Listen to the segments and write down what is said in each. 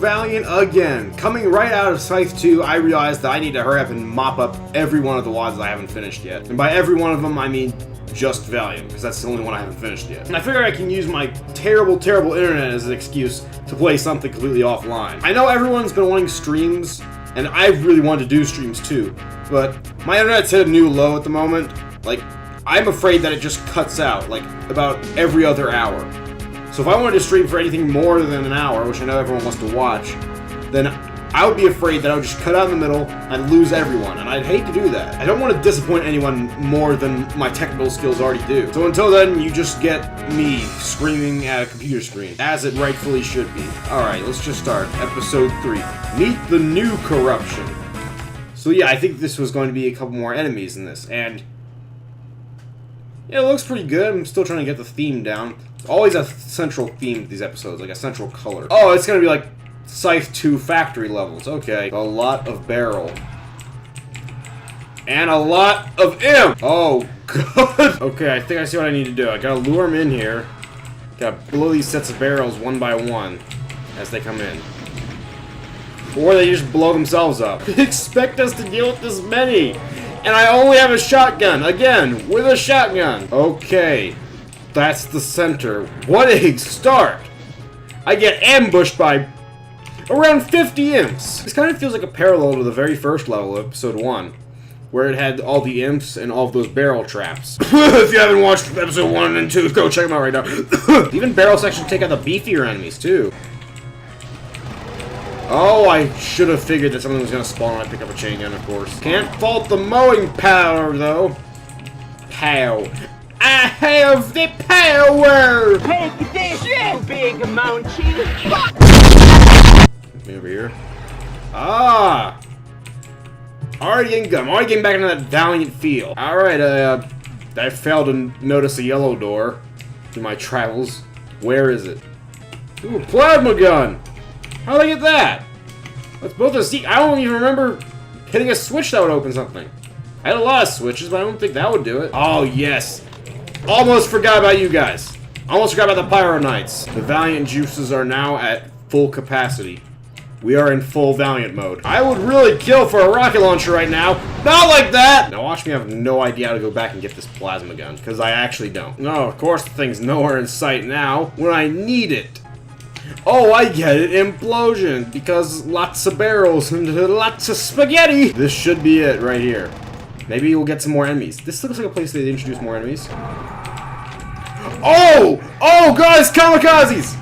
Valiant again. Coming right out of Scythe 2, I realized that I need to hurry up and mop up every one of the WODs I haven't finished yet. And by every one of them, I mean just Valiant, because that's the only one I haven't finished yet. And I figure I can use my terrible, terrible internet as an excuse to play something completely offline. I know everyone's been wanting streams, and I really wanted to do streams too, but my internet's hit a new low at the moment. Like, I'm afraid that it just cuts out, like, about every other hour. So if I wanted to stream for anything more than an hour, which I know everyone wants to watch, then I would be afraid that I would just cut out in the middle and lose everyone, and I'd hate to do that. I don't want to disappoint anyone more than my technical skills already do. So until then, you just get me screaming at a computer screen, as it rightfully should be. Alright, let's just start. Episode 3. Meet the new corruption. So yeah, I think this was going to be a couple more enemies in this, and yeah, it looks pretty good. I'm still trying to get the theme down. It's always a central theme to these episodes, like a central color. Oh, it's gonna be like Scythe 2 factory levels. Okay. A lot of barrel. And a lot of imp! Oh, God! Okay, I think I see what I need to do. I gotta lure them in here. Gotta blow these sets of barrels one by one as they come in. Or they just blow themselves up. Expect us to deal with this many! And I only have a shotgun! Again, with a shotgun! Okay. That's the center. What a start! I get ambushed by around 50 imps! This kind of feels like a parallel to the very first level, episode 1, where it had all the imps and all of those barrel traps. If you haven't watched episode 1 and 2, go check them out right now. Even barrel sections take out the beefier enemies, too. Oh, I should have figured that something was going to spawn when I pick up a chain gun, of course. Can't fault the mowing power, though. Pow. I have the power! Take this, you big monkey! Me over here. Ah! Already getting good. I'm already getting back into that Valiant feel. Alright, I failed to notice a yellow door through my travels. Where is it? Ooh, plasma gun! How did I get that? That's both a seat. I don't even remember hitting a switch that would open something. I had a lot of switches, but I don't think that would do it. Oh, yes. Almost forgot about you guys. Almost forgot about the Pyro Knights. The Valiant juices are now at full capacity. We are in full Valiant mode. I would really kill for a rocket launcher right now. Not like that! Now watch me have no idea how to go back and get this plasma gun, because I actually don't. No, of course the thing's nowhere in sight now, when I need it. Oh, I get it. Implosion, because lots of barrels and lots of spaghetti. This should be it right here. Maybe we'll get some more enemies. This looks like a place they introduce more enemies. Oh! Oh, guys, kamikazes!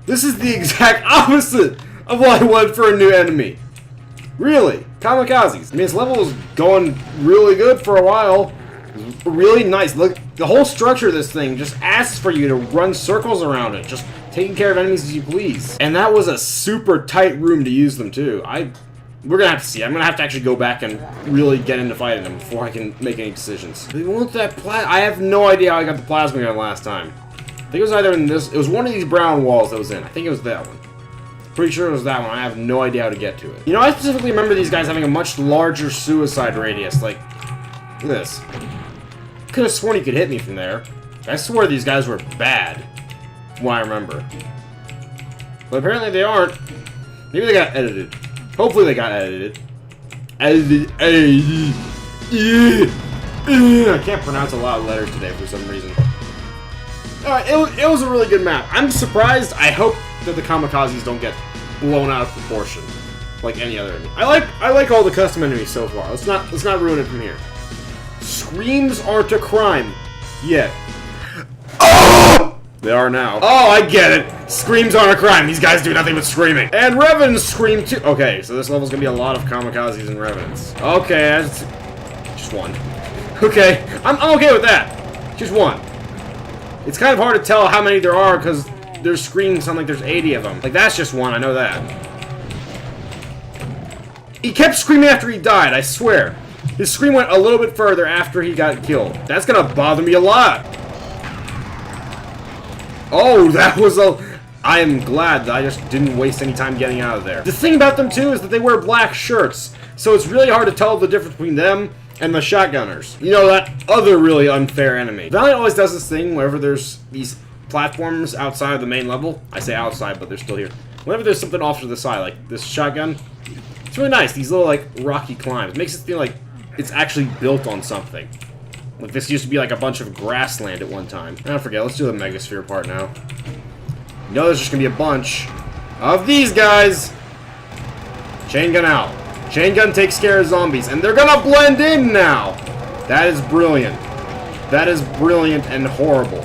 This is the exact opposite of what I wanted for a new enemy. Really, kamikazes. I mean, this level was going really good for a while. It was really nice. Look, the whole structure of this thing just asks for you to run circles around it, just taking care of enemies as you please. And that was a super tight room to use them too. We're gonna have to see. I'm gonna have to actually go back and really get into fighting them before I can make any decisions. They want that I have no idea how I got the plasma gun last time. I think it was either in this. It was one of these brown walls that was in. I think it was that one. Pretty sure it was that one. I have no idea how to get to it. You know, I specifically remember these guys having a much larger suicide radius. Like, look at this. Could have sworn he could hit me from there. I swear these guys were bad. From what I remember. But apparently they aren't. Maybe they got edited. Hopefully they got edited. Edited. I can't pronounce a lot of letters today for some reason. It was a really good map. I'm surprised. I hope that the kamikazes don't get blown out of proportion like any other enemy. I like all the custom enemies so far. Let's not ruin it from here. Screams aren't a crime yet. Oh! They are now. Oh, I get it. Screams aren't a crime. These guys do nothing but screaming. And Revenants scream too. Okay, so this level's gonna be a lot of kamikazes and Revenants. Okay, that's just one. Okay, I'm okay with that. Just one. It's kind of hard to tell how many there are because their screams sound like there's 80 of them. Like, that's just one, I know that. He kept screaming after he died, I swear. His scream went a little bit further after he got killed. That's gonna bother me a lot. Oh, that was a... I am glad that I just didn't waste any time getting out of there. The thing about them, too, is that they wear black shirts. So it's really hard to tell the difference between them and the shotgunners. You know, that other really unfair enemy. Valiant always does this thing whenever there's these platforms outside of the main level. I say outside, but they're still here. Whenever there's something off to the side, like this shotgun, it's really nice. These little, like, rocky climbs. It makes it feel like it's actually built on something. Like, this used to be, like, a bunch of grassland at one time. I don't forget, let's do the Megasphere part now. You know there's just gonna be a bunch of these guys! Chain gun out. Chain gun takes care of zombies, and they're gonna blend in now! That is brilliant. That is brilliant and horrible.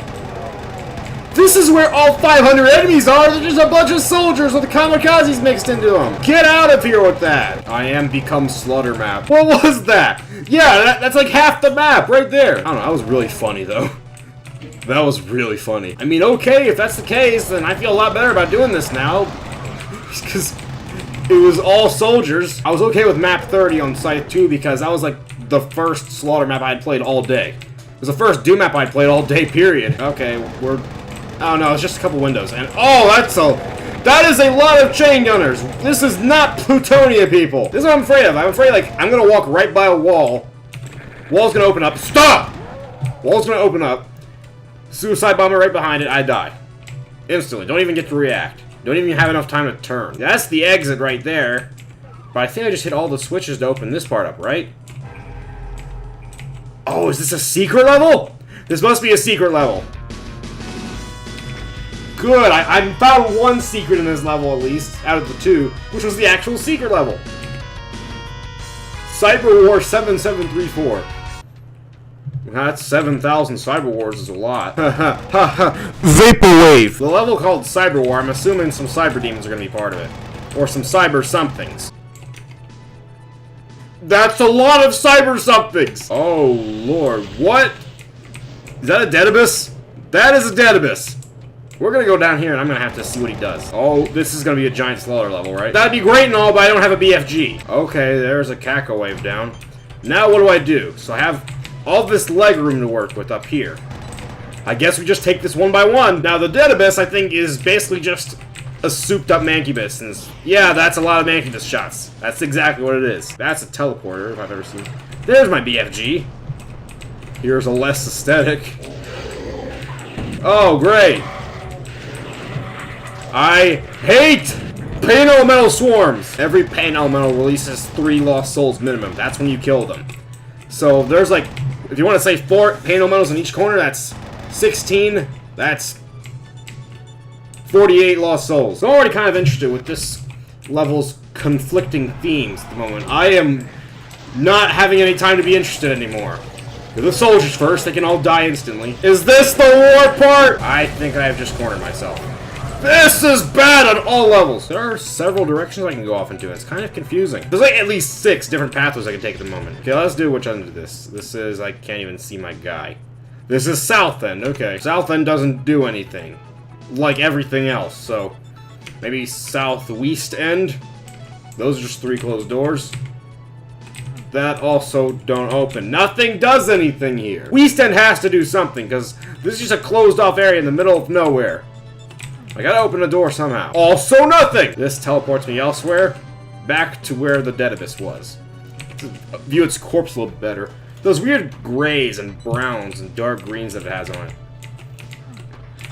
This is where all 500 enemies are! They're just a bunch of soldiers with kamikazes mixed into them! Get out of here with that! I am become slaughtermap. What was that? Yeah, that's like half the map right there! I don't know, that was really funny though. That was really funny. I mean, okay, if that's the case, then I feel a lot better about doing this now. Because it was all soldiers. I was okay with map 30 on Scythe 2 because that was like the first slaughter map I had played all day. It was the first Doom map I'd played all day, period. Okay, oh no, it's just a couple windows. And oh, that is a lot of chain gunners. This is not Plutonia, people. This is what I'm afraid of. I'm afraid, like, I'm gonna walk right by a wall. Wall's gonna open up. Stop! Wall's gonna open up. Suicide bomber right behind it. I die. Instantly. Don't even get to react. Don't even have enough time to turn. That's the exit right there. But I think I just hit all the switches to open this part up, right? Oh, is this a secret level? This must be a secret level. Good. I found one secret in this level, at least, out of the two, which was the actual secret level. Cyber War 7734. That's 7,000 Cyber Wars is a lot. Vaporwave! The level called Cyber War, I'm assuming some Cyber Demons are going to be part of it. Or some Cyber Somethings. That's a lot of Cyber Somethings! Oh, Lord. What? Is that a Dedibus? That is a Dedibus! We're going to go down here and I'm going to have to see what he does. Oh, this is going to be a giant slaughter level, right? That'd be great and all, but I don't have a BFG. Okay, there's a Caco wave down. Now what do I do? So I have all this leg room to work with up here. I guess we just take this one by one. Now, the Dedibus, I think, is basically just a souped-up Mancubus. And yeah, that's a lot of Mancubus shots. That's exactly what it is. That's a teleporter, if I've ever seen. There's my BFG. Here's a less aesthetic. Oh, great. I hate Pain Elemental Swarms. Every Pain Elemental releases 3 lost souls minimum. That's when you kill them. So there's like, if you want to say 4 Pain Elementals in each corner, that's 16. That's 48 lost souls. So I'm already kind of interested with this level's conflicting themes at the moment. I am not having any time to be interested anymore. The soldiers first, they can all die instantly. Is this the war part? I think I have just cornered myself. This is bad on all levels. There are several directions I can go off into. It's kind of confusing. There's like at least 6 different pathways I can take at the moment. Okay, let's do which end of this. This is, I can't even see my guy. This is South End, okay. South End doesn't do anything. Like everything else, so maybe Southwest End? Those are just 3 closed doors. That also don't open. Nothing does anything here. West End has to do something, because this is just a closed off area in the middle of nowhere. I gotta open a door somehow. Also nothing! This teleports me elsewhere, back to where the Dedibus was. To view its corpse a little better. Those weird grays and browns and dark greens that it has on it.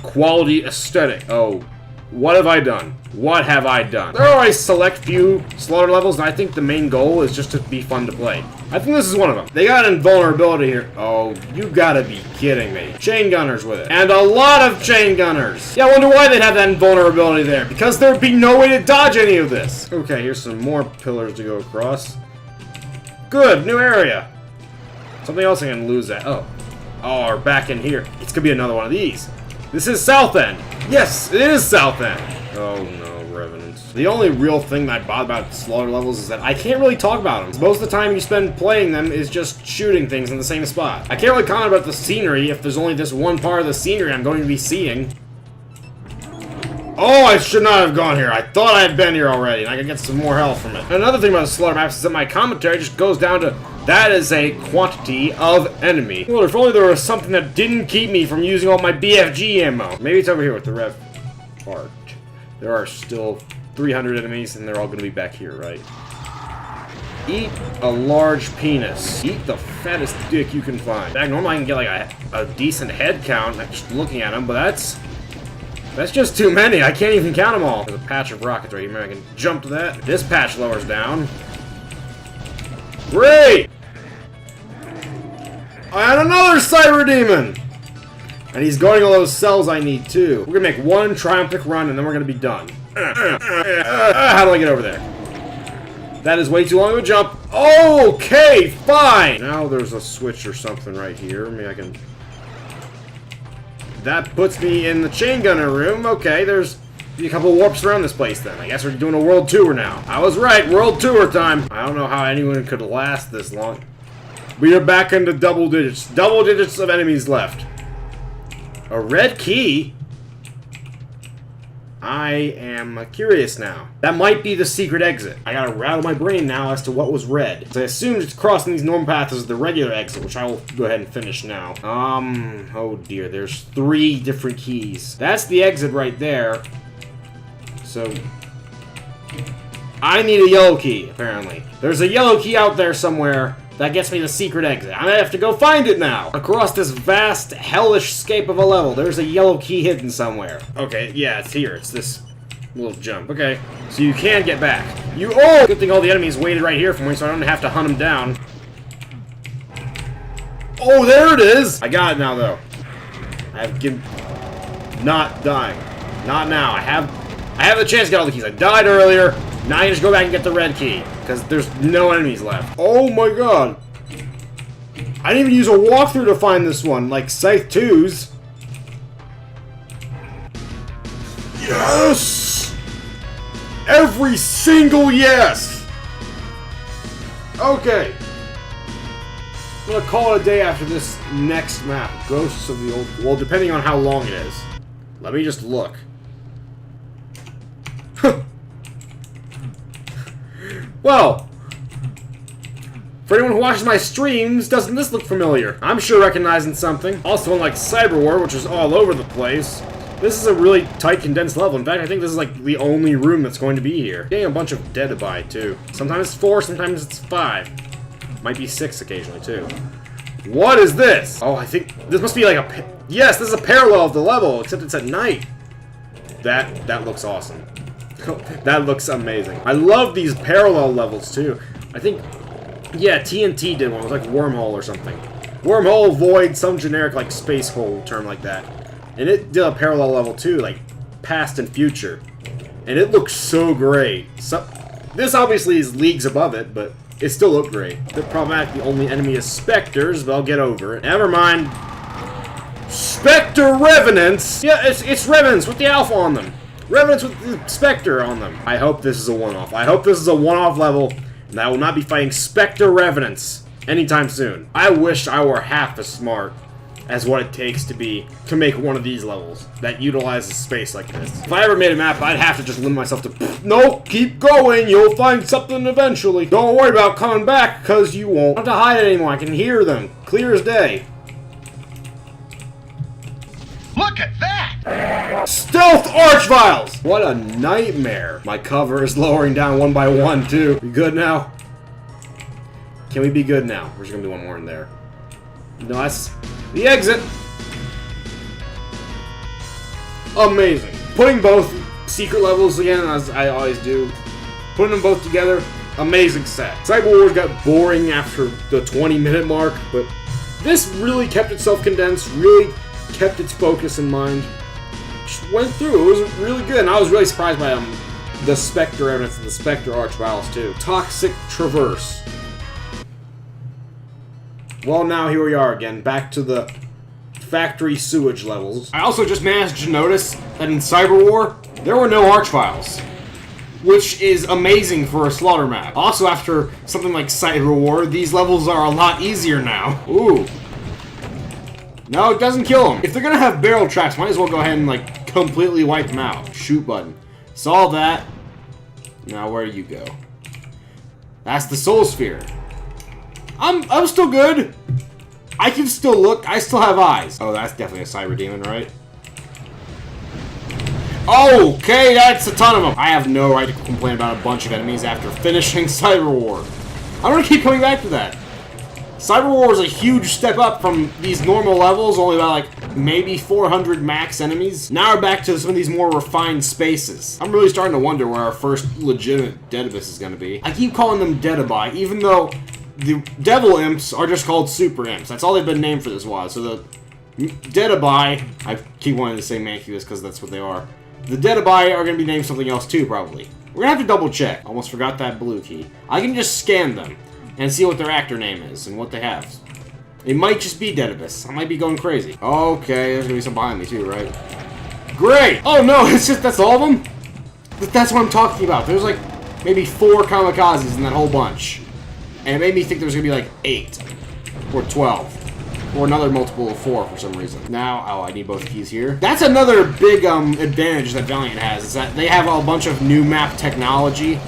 Quality aesthetic. Oh, what have I done? What have I done? There are a select few slaughter levels, and I think the main goal is just to be fun to play. I think this is one of them. They got invulnerability here. Oh, you gotta be kidding me. Chain gunners with it. And a lot of chain gunners. Yeah, I wonder why they'd have that invulnerability there. Because there'd be no way to dodge any of this. Okay, here's some more pillars to go across. Good, new area. Something else I can lose at. Oh, we're back in here. It's gonna be another one of these. This is South End. Yes, it is South End. Oh no, Revenants. The only real thing that I bother about slaughter levels is that I can't really talk about them. Most of the time you spend playing them is just shooting things in the same spot. I can't really comment about the scenery if there's only this one part of the scenery I'm going to be seeing. Oh, I should not have gone here. I thought I had been here already, and I could get some more health from it. And another thing about the slaughter maps is that my commentary just goes down to that is a quantity of enemy. Well, if only there was something that didn't keep me from using all my BFG ammo. Maybe it's over here with the rev part. There are still 300 enemies, and they're all going to be back here, right? Eat a large penis. Eat the fattest dick you can find. Normally I can get like a decent head count just looking at them, but That's just too many. I can't even count them all. There's a patch of rockets right here. Maybe I can jump to that. This patch lowers down. Great! I had another Cyber Demon! And he's guarding all those cells I need, too. We're gonna make one triumphant run, and then we're gonna be done. How do I get over there? That is way too long of a jump. Okay, fine! Now there's a switch or something right here. Maybe I can... That puts me in the chain gunner room. Okay, there's a couple warps around this place then. I guess we're doing a world tour now. I was right, world tour time. I don't know how anyone could last this long. We are back into double digits. Double digits of enemies left. A red key? I am curious now. That might be the secret exit. I gotta rattle my brain now as to what was red. So I assumed it's crossing these normal paths as the regular exit, which I will go ahead and finish now. Oh dear, there's 3 different keys. That's the exit right there. So, I need a yellow key, apparently. There's a yellow key out there somewhere that gets me the secret exit. I'm gonna have to go find it now. Across this vast, hellish scape of a level, there's a yellow key hidden somewhere. Okay, yeah, it's here. It's this little jump. Okay, so you can get back. Oh! Good thing all the enemies waited right here for me, so I don't have to hunt them down. Oh, there it is! I got it now, though. Not dying. Not now. I have the chance to get all the keys. I died earlier. Now I just go back and get the red key, because there's no enemies left. Oh my god. I didn't even use a walkthrough to find this one, like Scythe 2's. Yes! Every single yes! Okay. I'm gonna call it a day after this next map. Ghosts of the Old... Well, depending on how long it is. Let me just look. Well, for anyone who watches my streams, doesn't this look familiar? I'm sure recognizing something. Also, unlike Cyber War, which is all over the place, this is a really tight, condensed level. In fact, I think this is like the only room that's going to be here. Getting a bunch of dead by too. Sometimes it's 4, sometimes it's 5. Might be 6 occasionally, too. What is this? Oh, I think this must be like a... Yes, this is a parallel of the level, except it's at night. That looks awesome. That looks amazing. I love these parallel levels, too. I think, yeah, TNT did one. It was like Wormhole or something. Wormhole, Void, some generic, like, space hole term like that. And it did a parallel level, too, like, past and future. And it looks so great. This obviously is leagues above it, but it still looked great. The problematic, the only enemy is Spectres, but I'll get over it. Never mind. Spectre Revenants! Yeah, it's Revenants with the alpha on them. Revenants with the Spectre on them. I hope this is a one-off. I hope this is a one-off level, and I will not be fighting Spectre Revenants anytime soon. I wish I were half as smart as what it takes to make one of these levels that utilizes space like this. If I ever made a map, I'd have to just limit myself to, no, keep going, you'll find something eventually. Don't worry about coming back, because you won't have to hide it anymore. I can hear them, clear as day. Look at that! Stealth Archviles! What a nightmare. My cover is lowering down one by one, too. We good now? Can we be good now? We're just gonna do one more in there. No, that's the exit. Amazing. Putting both secret levels again, as I always do. Putting them both together, amazing set. Cyber Wars got boring after the 20-minute mark, but this really kept itself condensed, really kept its focus in mind. Just went through. It was really good, and I was really surprised by the Spectre Evidence and the Spectre Archviles too. Toxic Traverse. Well, now here we are again, back to the factory sewage levels. I also just managed to notice that in Cyber War, there were no Archviles, which is amazing for a slaughter map. Also, after something like Cyber War, these levels are a lot easier now. Ooh. No, it doesn't kill them. If they're gonna have barrel traps, might as well go ahead and, like, completely wipe them out. Shoot button. Saw that. Now, where do you go? That's the Soul Sphere. I'm still good. I can still look. I still have eyes. Oh, that's definitely a Cyber Demon, right? Okay, that's a ton of them. I have no right to complain about a bunch of enemies after finishing Cyber War. I'm gonna keep coming back to that. Cyber War was a huge step up from these normal levels, only about like maybe 400 max enemies. Now we're back to some of these more refined spaces. I'm really starting to wonder where our first legitimate dead abyss is going to be. I keep calling them Deadaby, even though the devil imps are just called super imps. That's all they've been named for this while. So the Deadaby, I keep wanting to say Mancubus because that's what they are. The Deadaby are going to be named something else too, probably. We're going to have to double check. Almost forgot that blue key. I can just scan them and see what their actor name is and what they have. It might just be Dead Abyss. I might be going crazy. Okay, there's going to be some behind me too, right? Great! Oh no, it's just, that's all of them? That's what I'm talking about. There's like maybe 4 kamikazes in that whole bunch. And it made me think there was going to be like 8. Or 12. Or another multiple of 4 for some reason. Now, oh, I need both keys here. That's another big advantage that Valiant has, is that they have a bunch of new map technology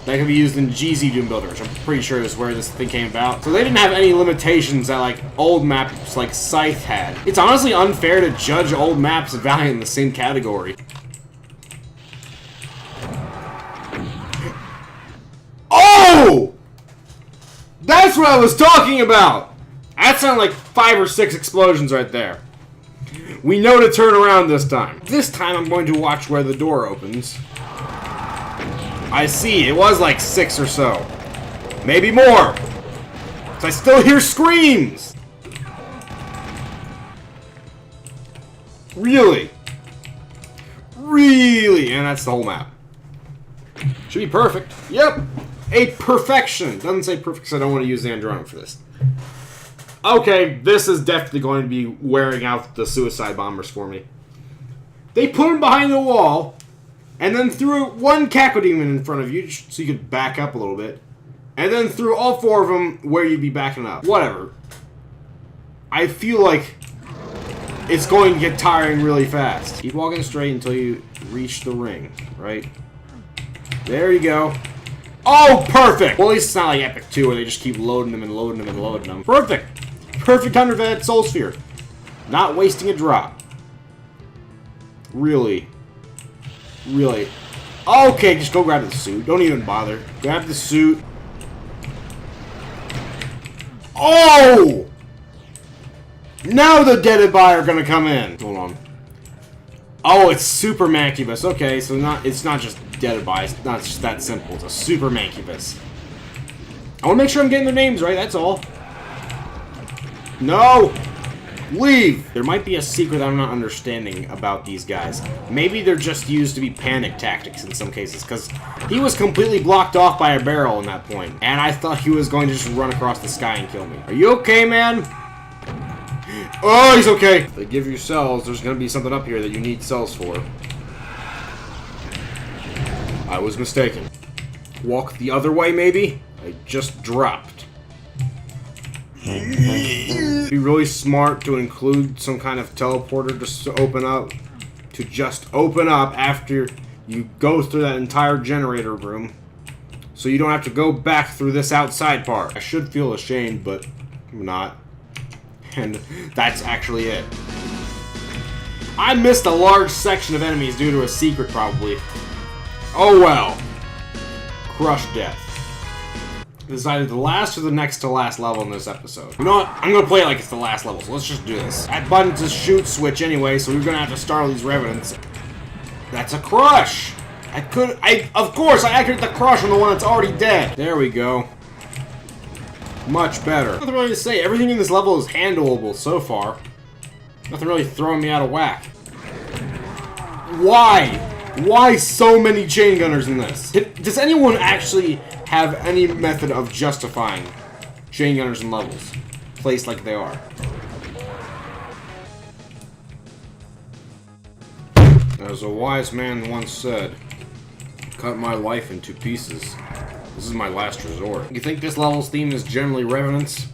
that can be used in GZ Doom Builder, which I'm pretty sure is where this thing came about. So they didn't have any limitations that like old maps like Scythe had. It's honestly unfair to judge old maps of Valiant in the same category. Oh! That's what I was talking about! That sounded like 5 or 6 explosions right there. We know to turn around this time. This time I'm going to watch where the door opens. I see, it was like 6 or so. Maybe more. 'Cause I still hear screams. Really? Really? And that's the whole map. Should be perfect. Yep. A perfection. Doesn't say perfect because I don't want to use the Andronic for this. Okay, this is definitely going to be wearing out the suicide bombers for me. They put them behind the wall, and then threw one Cacodemon in front of you, so you could back up a little bit. And then threw all 4 of them where you'd be backing up. Whatever. I feel like it's going to get tiring really fast. Keep walking straight until you reach the ring, right? There you go. Oh, perfect! Well, at least it's not like Epic 2 where they just keep loading them and loading them and loading them. Perfect! Perfect under that Soul Sphere. Not wasting a drop. Really. Really. Okay, just go grab the suit. Don't even bother. Grab the suit. Oh! Now the Deadaby are gonna come in. Hold on. Oh, it's Super Mancubus. Okay, so it's not just Deadaby. It's not just that simple. It's a Super Mancubus. I want to make sure I'm getting their names right, that's all. No! Leave! There might be a secret I'm not understanding about these guys. Maybe they're just used to be panic tactics in some cases, because he was completely blocked off by a barrel in that point, and I thought he was going to just run across the sky and kill me. Are you okay, man? Oh, he's okay! If they give you cells, there's going to be something up here that you need cells for. I was mistaken. Walk the other way, maybe? I just dropped. It'd be really smart to include some kind of teleporter just to open up. To just open up after you go through that entire generator room. So you don't have to go back through this outside part. I should feel ashamed, but I'm not. And that's actually it. I missed a large section of enemies due to a secret, probably. Oh well. Crush death. Decided the last or the next to last level in this episode. You know what? I'm gonna play it like it's the last level, so let's just do this. That button's a shoot switch anyway, so we're gonna have to startle these revenants. That's a crush! Of course, I activated the crush on the one that's already dead. There we go. Much better. Nothing really to say. Everything in this level is handleable so far. Nothing really throwing me out of whack. Why? Why so many chain gunners in this? Does anyone actually have any method of justifying chain gunners in levels placed like they are? As a wise man once said, cut my life into pieces. This is my last resort. You think this level's theme is generally revenants?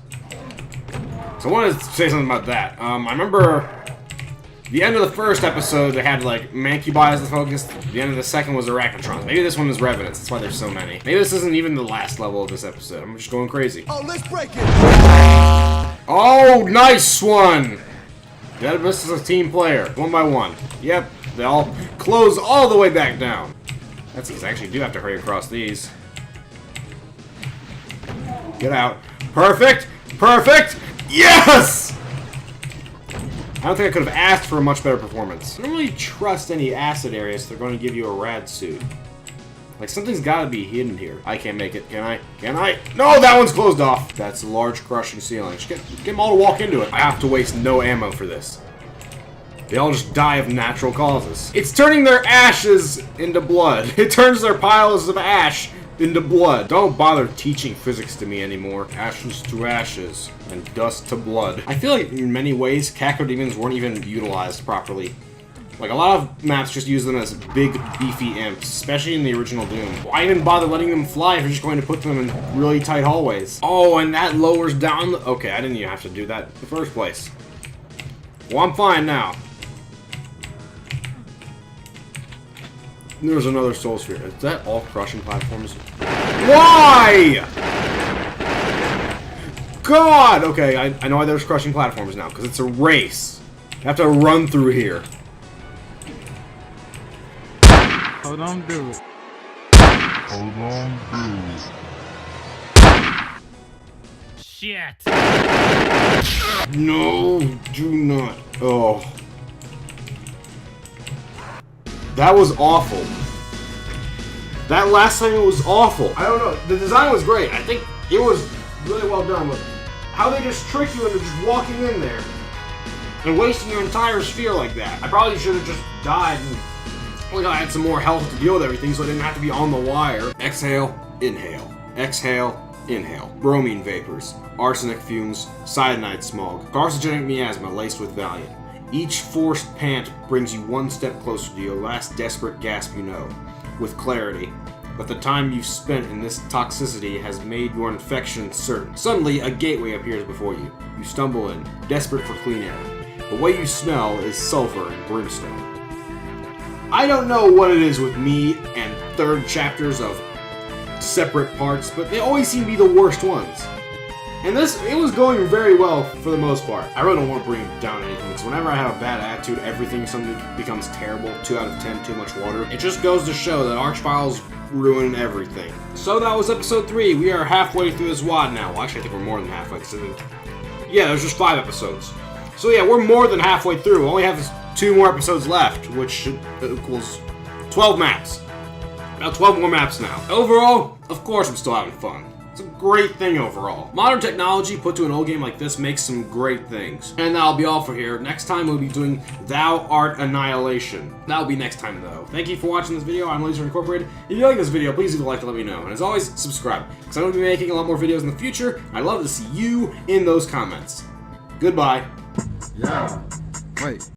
So I wanted to say something about that. I remember the end of the first episode, they had like Mancubi as the focus. The end of the second was Arachnotrons. Maybe this one is revenants. That's why there's so many. Maybe this isn't even the last level of this episode. I'm just going crazy. Oh, let's break it! Oh, nice one! Dead Abyss is a team player, 1 by 1. Yep, they all close all the way back down. That's because I actually do have to hurry across these. Get out. Perfect! Perfect! Yes! don't think I could have asked for a much better performance. I don't really trust any acid areas if they're going to give you a rad suit. Like, something's gotta be hidden here. I can't make it, can I? Can I? No, that one's closed off! That's a large crushing ceiling. Just get them all to walk into it. I have to waste no ammo for this. They all just die of natural causes. It's turning their ashes into blood. It turns their piles of ash into blood. Don't bother teaching physics to me anymore. Ashes to ashes, and dust to blood. I feel like in many ways, cacodemons weren't even utilized properly. Like, a lot of maps just use them as big, beefy imps, especially in the original Doom. Why even bother letting them fly if you're just going to put them in really tight hallways? Oh, and that lowers down the... Okay, I didn't even have to do that in the first place. Well, I'm fine now. There's another soul sphere. Is that all crushing platforms? Why? God! Okay, I know why there's crushing platforms now, because it's a race. You have to run through here. Hold on, do it. Hold on, dude. Shit. No, do not. Oh. That was awful. That last segment was awful. I don't know. The design was great. I think it was really well done, but how they just trick you into just walking in there and wasting your entire sphere like that. I probably should have just died and I had some more health to deal with everything so I didn't have to be on the wire. Exhale, inhale. Exhale, inhale. Bromine vapors, arsenic fumes, cyanide smog, carcinogenic miasma laced with Valiant. Each forced pant brings you one step closer to your last desperate gasp you know, with clarity. But the time you've spent in this toxicity has made your infection certain. Suddenly, a gateway appears before you. You stumble in, desperate for clean air. The way you smell is sulfur and brimstone. I don't know what it is with me and third chapters of separate parts, but they always seem to be the worst ones. And this, it was going very well for the most part. I really don't want to bring down anything, because whenever I have a bad attitude, everything suddenly becomes terrible. 2 out of 10, too much water. It just goes to show that Archfiles ruin everything. So that was episode 3. We are halfway through this wad now. Well, actually, I think we're more than halfway, because yeah, there's just 5 episodes. So yeah, we're more than halfway through. We only have 2 more episodes left, which equals 12 maps. About 12 more maps now. Overall, of course I'm still having fun. It's a great thing overall. Modern technology put to an old game like this makes some great things. And that'll be all for here. Next time we'll be doing Thou Art Annihilation. That'll be next time though. Thank you for watching this video. I'm Laser Incorporated. If you like this video, please leave a like to let me know. And as always, subscribe, because I'm going to be making a lot more videos in the future. I'd love to see you in those comments. Goodbye. Yeah. Wait.